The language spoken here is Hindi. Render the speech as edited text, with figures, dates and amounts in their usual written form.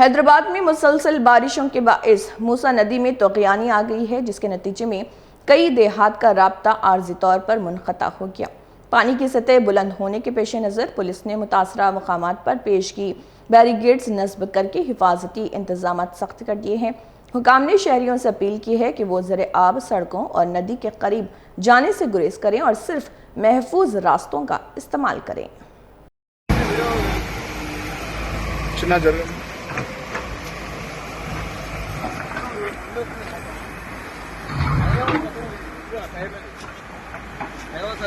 हैदराबाद में मुसलसल बारिशों के बाइस मूसा नदी में तूफ़ानी आ गई है, जिसके नतीजे में कई देहात का राब्ता आर्जी तौर पर मुनक़ता हो गया। पानी की सतह बुलंद होने के पेश नज़र पुलिस ने मुतासरा मकामात पर पेश की बैरिकेड्स नस्ब करके हिफाजती इंतजाम सख्त कर दिए हैं। हुकाम ने शहरियों से अपील की है कि वो ज़र आब सड़कों और नदी के करीब जाने से गुरेज करें और सिर्फ महफूज रास्तों का इस्तेमाल करें। Awaz